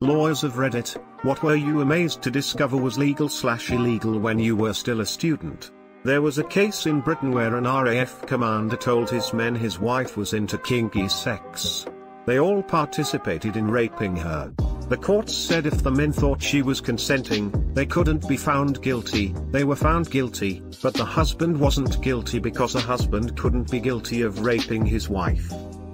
Lawyers of Reddit, what were you amazed to discover was legal/illegal when you were still a student? There was a case in Britain where an RAF commander told his men his wife was into kinky sex. They all participated in raping her. The courts said if the men thought she was consenting, they couldn't be found guilty. They were found guilty, but the husband wasn't guilty because a husband couldn't be guilty of raping his wife.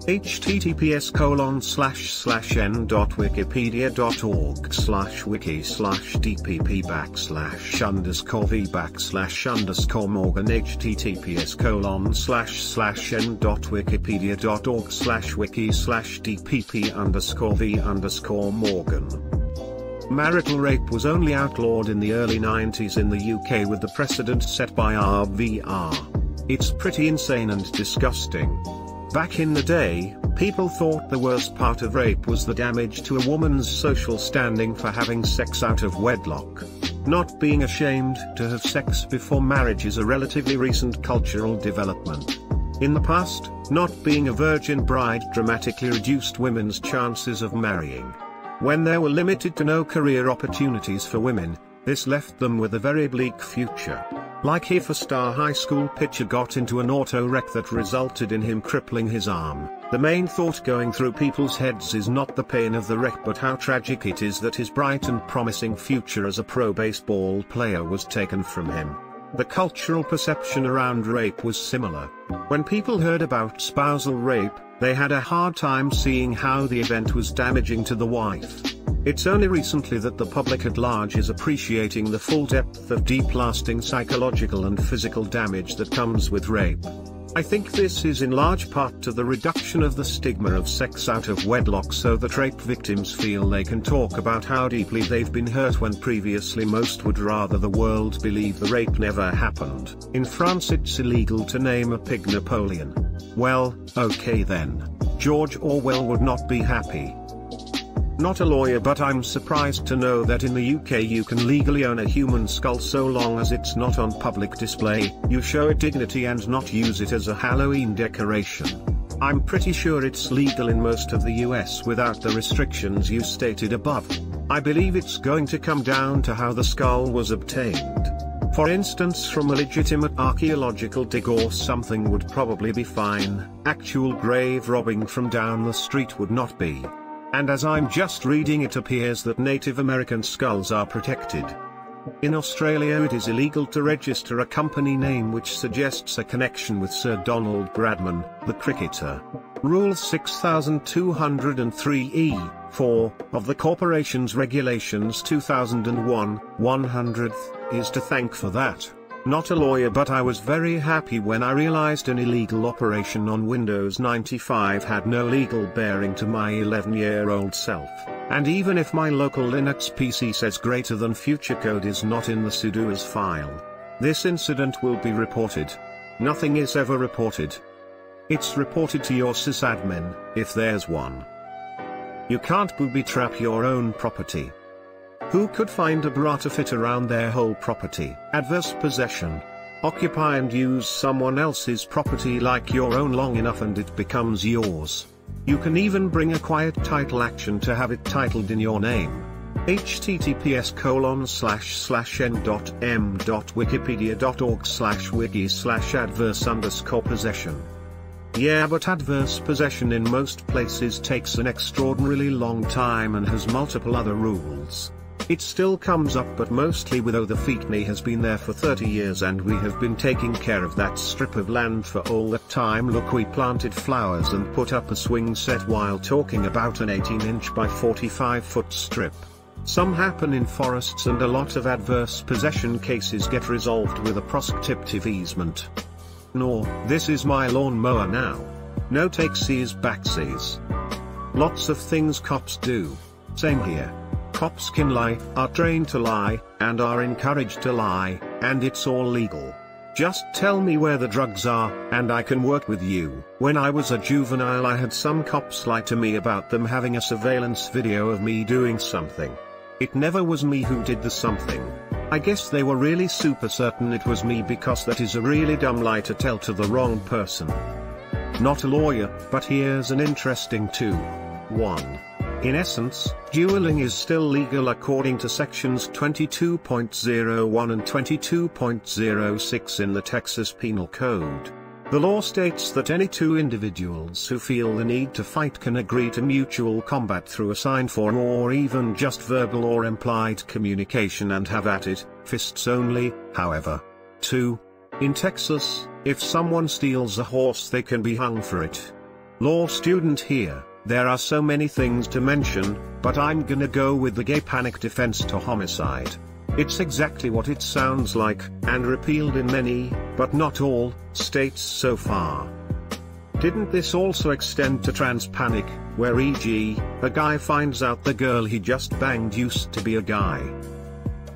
https://n.wikipedia.org/wiki/dpp/_v/_morgan https://n.wikipedia.org/wiki/dpp_v_morgan. Marital rape was only outlawed in the early 90s in the UK with the precedent set by RVR. It's pretty insane and disgusting. Back in the day, people thought the worst part of rape was the damage to a woman's social standing for having sex out of wedlock. Not being ashamed to have sex before marriage is a relatively recent cultural development. In the past, not being a virgin bride dramatically reduced women's chances of marrying. When there were limited to no career opportunities for women, this left them with a very bleak future. Like if a star high school pitcher got into an auto wreck that resulted in him crippling his arm, the main thought going through people's heads is not the pain of the wreck but how tragic it is that his bright and promising future as a pro baseball player was taken from him. The cultural perception around rape was similar. When people heard about spousal rape, they had a hard time seeing how the event was damaging to the wife. It's only recently that the public at large is appreciating the full depth of deep lasting psychological and physical damage that comes with rape. I think this is in large part to the reduction of the stigma of sex out of wedlock so that rape victims feel they can talk about how deeply they've been hurt when previously most would rather the world believe the rape never happened. In France it's illegal to name a pig Napoleon. Well, okay then. George Orwell would not be happy. Not a lawyer, but I'm surprised to know that in the UK you can legally own a human skull so long as it's not on public display. You show it dignity and not use it as a Halloween decoration. I'm pretty sure it's legal in most of the US without the restrictions you stated above. I believe it's going to come down to how the skull was obtained. For instance, from a legitimate archaeological dig or something would probably be fine. Actual grave robbing from down the street would not be. And as I'm just reading, it appears that Native American skulls are protected. In Australia it is illegal to register a company name which suggests a connection with Sir Donald Bradman, the cricketer. Rule 6203(e)(4) of the Corporations Regulations 2001, 100th, is to thank for that. Not a lawyer, but I was very happy when I realized an illegal operation on Windows 95 had no legal bearing to my 11-year-old self. And even if my local Linux PC says greater than future code is not in the sudo as file, this incident will be reported. Nothing is ever reported. It's reported to your sysadmin, if there's one. You can't booby trap your own property. Who could find a bra to fit around their whole property? Adverse possession. Occupy and use someone else's property like your own long enough and it becomes yours. You can even bring a quiet title action to have it titled in your name. https://n.m.wikipedia.org/wiki/adverse_possession. Yeah, but adverse possession in most places takes an extraordinarily long time and has multiple other rules. It still comes up, but mostly with "oh, the Feetney has been there for 30 years and we have been taking care of that strip of land for all that time. Look, we planted flowers and put up a swing set," while talking about an 18-inch by 45-foot strip. Some happen in forests and a lot of adverse possession cases get resolved with a proscriptive easement. Nor, "this is my lawn mower now." No takesies backsies. Lots of things cops do. Same here. Cops can lie, are trained to lie, and are encouraged to lie, and it's all legal. Just tell me where the drugs are, and I can work with you. When I was a juvenile, I had some cops lie to me about them having a surveillance video of me doing something. It never was me who did the something. I guess they were really super certain it was me, because that is a really dumb lie to tell to the wrong person. Not a lawyer, but here's an interesting 2. 1. In essence, dueling is still legal according to sections 22.01 and 22.06 in the Texas Penal Code. The law states that any two individuals who feel the need to fight can agree to mutual combat through a signed form or even just verbal or implied communication and have at it, fists only, however. 2. In Texas, if someone steals a horse they can be hung for it. Law student here, there are so many things to mention, but I'm gonna go with the gay panic defense to homicide. It's exactly what it sounds like, and repealed in many, but not all, states so far. Didn't this also extend to trans panic, where e.g., a guy finds out the girl he just banged used to be a guy?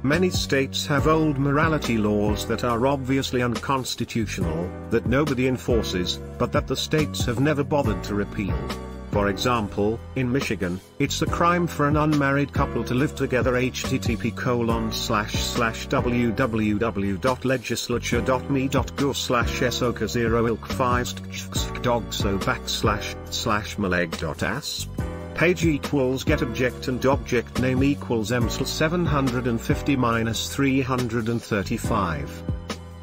Many states have old morality laws that are obviously unconstitutional, that nobody enforces, but that the states have never bothered to repeal. For example, in Michigan, it's a crime for an unmarried couple to live together. http://www.legislature.me.go/soca0ilk5/dogso/maleg.asp. Page equals get object and object name equals emsl 750-335.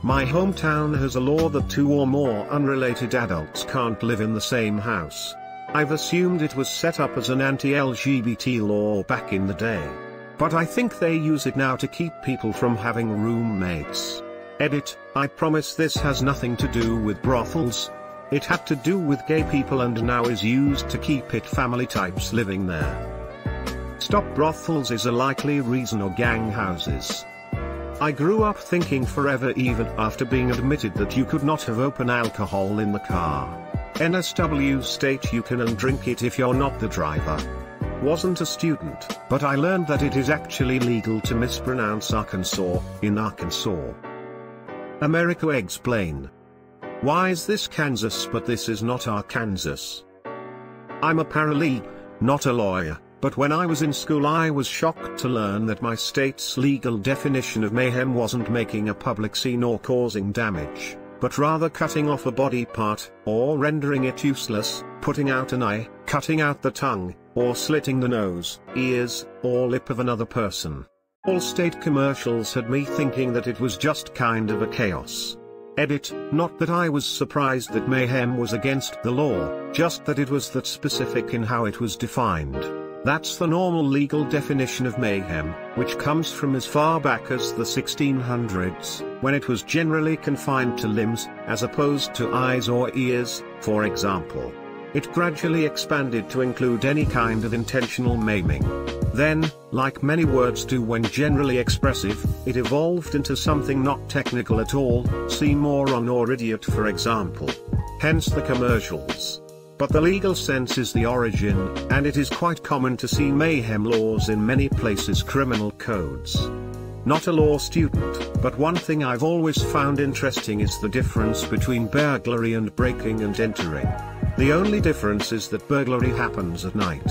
My hometown has a law that two or more unrelated adults can't live in the same house. I've assumed it was set up as an anti-LGBT law back in the day. But I think they use it now to keep people from having roommates. Edit, I promise this has nothing to do with brothels. It had to do with gay people and now is used to keep it family types living there. Stop brothels is a likely reason, or gang houses. I grew up thinking forever, even after being admitted, that you could not have open alcohol in the car. NSW state you can and drink it if you're not the driver. Wasn't a student, but I learned that it is actually legal to mispronounce Arkansas, in Arkansas. America explain. Why is this Kansas but this is not Arkansas? I'm a paralegal, not a lawyer, but when I was in school I was shocked to learn that my state's legal definition of mayhem wasn't making a public scene or causing damage, but rather cutting off a body part, or rendering it useless, putting out an eye, cutting out the tongue, or slitting the nose, ears, or lip of another person. All state commercials had me thinking that it was just kind of a chaos. Edit, not that I was surprised that mayhem was against the law, just that it was that specific in how it was defined. That's the normal legal definition of mayhem, which comes from as far back as the 1600s, when it was generally confined to limbs, as opposed to eyes or ears, for example. It gradually expanded to include any kind of intentional maiming. Then, like many words do when generally expressive, it evolved into something not technical at all, see moron or idiot for example. Hence the commercials. But the legal sense is the origin, and it is quite common to see mayhem laws in many places' criminal codes. Not a law student, but one thing I've always found interesting is the difference between burglary and breaking and entering. The only difference is that burglary happens at night.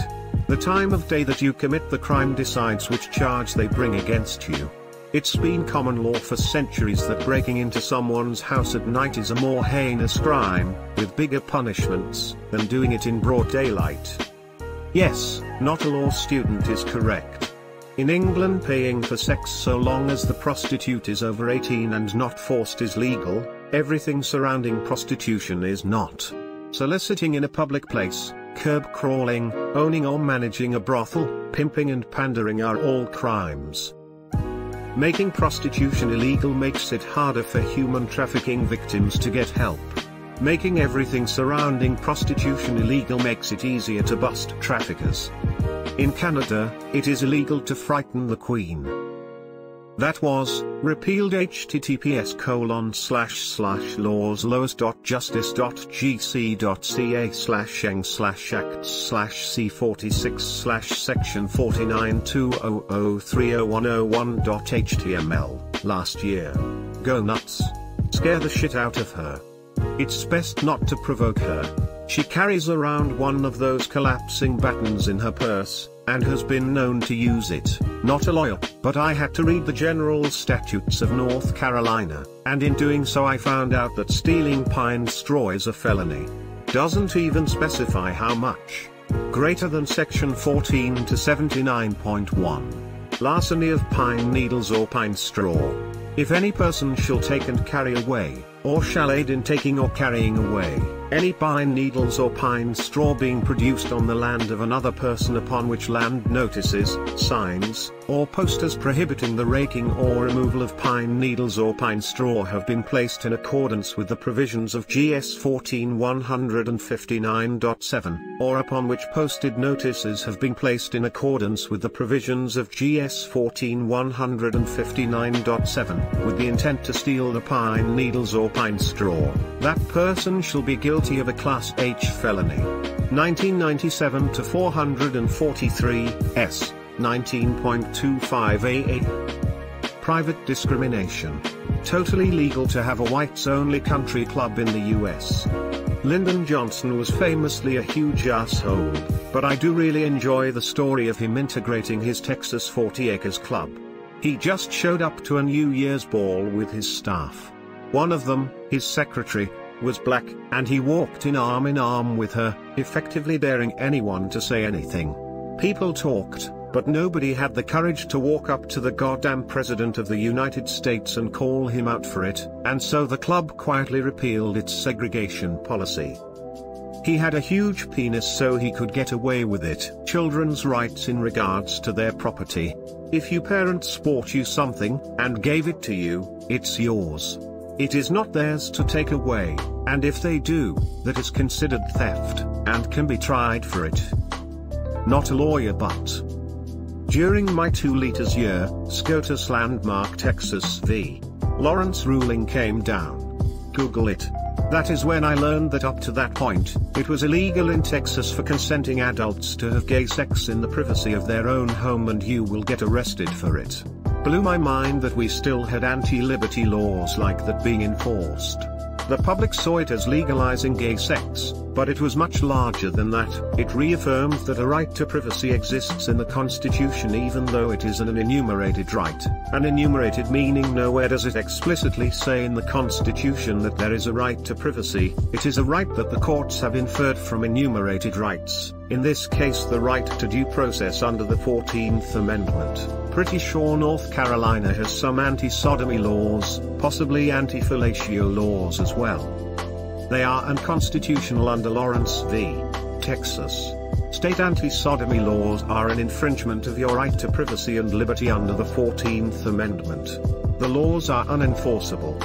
The time of day that you commit the crime decides which charge they bring against you. It's been common law for centuries that breaking into someone's house at night is a more heinous crime, with bigger punishments, than doing it in broad daylight. Yes, not a law student is correct. In England, paying for sex so long as the prostitute is over 18 and not forced is legal. Everything surrounding prostitution is not. Soliciting in a public place, curb crawling, owning or managing a brothel, pimping and pandering are all crimes. Making prostitution illegal makes it harder for human trafficking victims to get help. Making everything surrounding prostitution illegal makes it easier to bust traffickers. In Canada, it is illegal to frighten the Queen. That was repealed. https://laws.justice.gc.ca/eng/acts/c46/section4920030101.html, last year. Go nuts. Scare the shit out of her. It's best not to provoke her. She carries around one of those collapsing batons in her purse, and has been known to use it. Not a lawyer, but I had to read the general statutes of North Carolina, and in doing so I found out that stealing pine straw is a felony. Doesn't even specify how much. Greater than section 14 to 79.1. Larceny of pine needles or pine straw. If any person shall take and carry away, or shall aid in taking or carrying away, any pine needles or pine straw being produced on the land of another person upon which land notices, signs, or posters prohibiting the raking or removal of pine needles or pine straw have been placed in accordance with the provisions of GS 14-159.7, or upon which posted notices have been placed in accordance with the provisions of GS 14-159.7, with the intent to steal the pine needles or pine straw, that person shall be guilty of a Class H felony. 1997 to 443, S. 19.25 AA. Private discrimination. Totally legal to have a whites-only country club in the US. Lyndon Johnson was famously a huge asshole, but I do really enjoy the story of him integrating his Texas 40 Acres Club. He just showed up to a New Year's ball with his staff. One of them, his secretary, was black, and he walked in arm with her, effectively daring anyone to say anything. People talked, but nobody had the courage to walk up to the goddamn President of the United States and call him out for it, and so the club quietly repealed its segregation policy. He had a huge penis so he could get away with it. Children's rights in regards to their property. If your parents bought you something, and gave it to you, it's yours. It is not theirs to take away, and if they do, that is considered theft, and can be tried for it. Not a lawyer but. During my 2 liters year, SCOTUS Landmark Texas v. Lawrence ruling came down. Google it. That is when I learned that up to that point, it was illegal in Texas for consenting adults to have gay sex in the privacy of their own home, and you will get arrested for it. Blew my mind that we still had anti-liberty laws like that being enforced. The public saw it as legalizing gay sex, but it was much larger than that. It reaffirmed that a right to privacy exists in the Constitution even though it is an enumerated right. An enumerated meaning nowhere does it explicitly say in the Constitution that there is a right to privacy. It is a right that the courts have inferred from enumerated rights, in this case the right to due process under the 14th Amendment. Pretty sure North Carolina has some anti-sodomy laws, possibly anti-fellatio laws as well. They are unconstitutional under Lawrence v. Texas. State anti-sodomy laws are an infringement of your right to privacy and liberty under the 14th Amendment. The laws are unenforceable.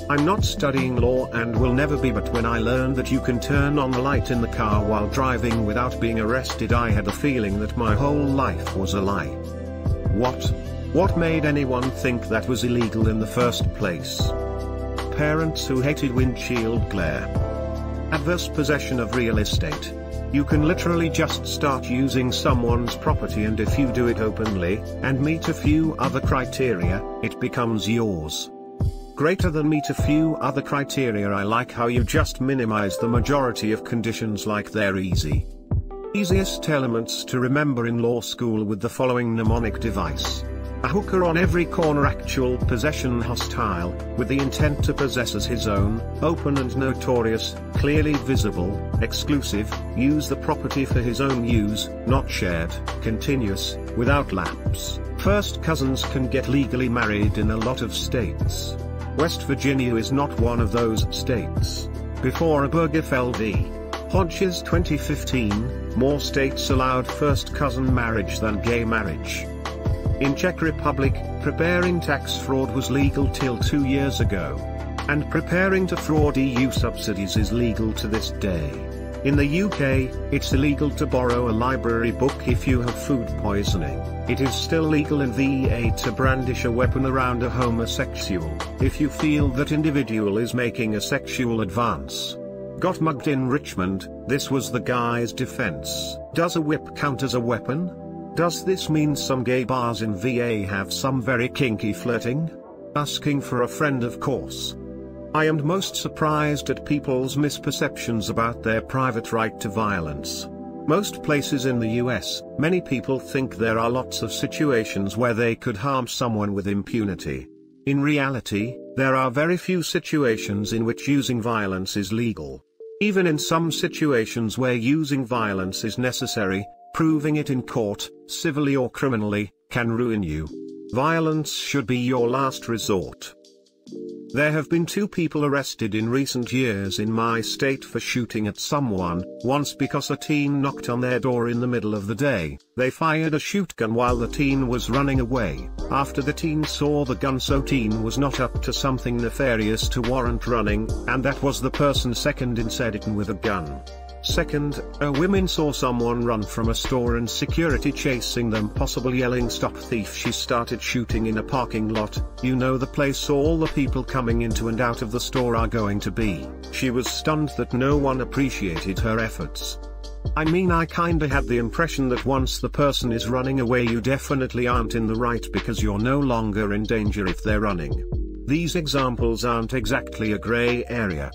I'm not studying law and will never be, but when I learned that you can turn on the light in the car while driving without being arrested, I had a feeling that my whole life was a lie. What made anyone think that was illegal in the first place? Parents who hated windshield glare. Adverse possession of real estate. You can literally just start using someone's property, and if you do it openly, and meet a few other criteria, it becomes yours. Greater than meet a few other criteria. I like how you just minimize the majority of conditions like they're easy. Easiest elements to remember in law school with the following mnemonic device. A hooker on every corner. Actual possession. Hostile, with the intent to possess as his own. Open and notorious, clearly visible. Exclusive, use the property for his own use, not shared. Continuous, without lapse. First cousins can get legally married in a lot of states. West Virginia is not one of those states. Before Obergefell v. Hodges 2015, more states allowed first cousin marriage than gay marriage. In Czech Republic, preparing tax fraud was legal till 2 years ago. And preparing to fraud EU subsidies is legal to this day. In the UK, it's illegal to borrow a library book if you have food poisoning. It is still legal in VA to brandish a weapon around a homosexual, if you feel that individual is making a sexual advance. Got mugged in Richmond, this was the guy's defense. Does a whip count as a weapon? Does this mean some gay bars in VA have some very kinky flirting? Asking for a friend, of course. I am most surprised at people's misperceptions about their private right to violence. Most places in the US, many people think there are lots of situations where they could harm someone with impunity. In reality, there are very few situations in which using violence is legal. Even in some situations where using violence is necessary, proving it in court, civilly or criminally, can ruin you. Violence should be your last resort. There have been 2 people arrested in recent years in my state for shooting at someone, once because a teen knocked on their door in the middle of the day. They fired a shotgun while the teen was running away. After the teen saw the gun, so teen was not up to something nefarious to warrant running, and that was the person second in said it with a gun. Second, a woman saw someone run from a store and security chasing them, possibly yelling "Stop thief." She started shooting in a parking lot, you know, the place all the people coming into and out of the store are going to be. She was stunned that no one appreciated her efforts. I mean, I kinda had the impression that once the person is running away, you definitely aren't in the right because you're no longer in danger if they're running. These examples aren't exactly a gray area.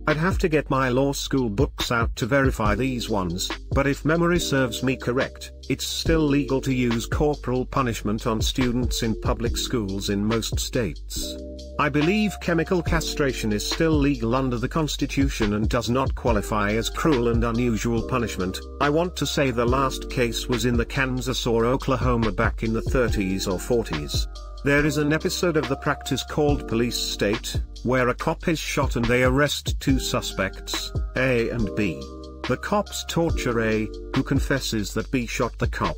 I'd have to get my law school books out to verify these ones, but if memory serves me correct, it's still legal to use corporal punishment on students in public schools in most states. I believe chemical castration is still legal under the Constitution and does not qualify as cruel and unusual punishment. I want to say the last case was in the Kansas or Oklahoma back in the 30s or 40s. There is an episode of the practice called Police State, where a cop is shot and they arrest 2 suspects, A and B. The cops torture A, who confesses that B shot the cop.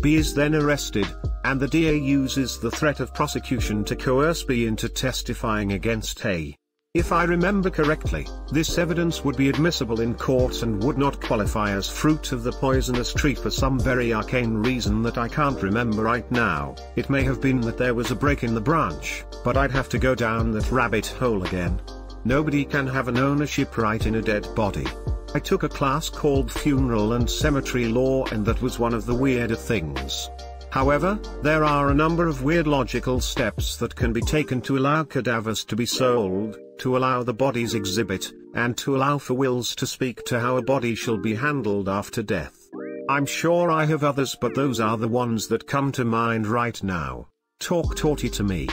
B is then arrested, and the DA uses the threat of prosecution to coerce B into testifying against A. If I remember correctly, this evidence would be admissible in court and would not qualify as fruit of the poisonous tree for some very arcane reason that I can't remember right now. It may have been that there was a break in the branch, but I'd have to go down that rabbit hole again. Nobody can have an ownership right in a dead body. I took a class called Funeral and Cemetery Law, and that was one of the weirder things. However, there are a number of weird logical steps that can be taken to allow cadavers to be sold, to allow the body's exhibit, and to allow for wills to speak to how a body shall be handled after death. I'm sure I have others, but those are the ones that come to mind right now. Talk to me.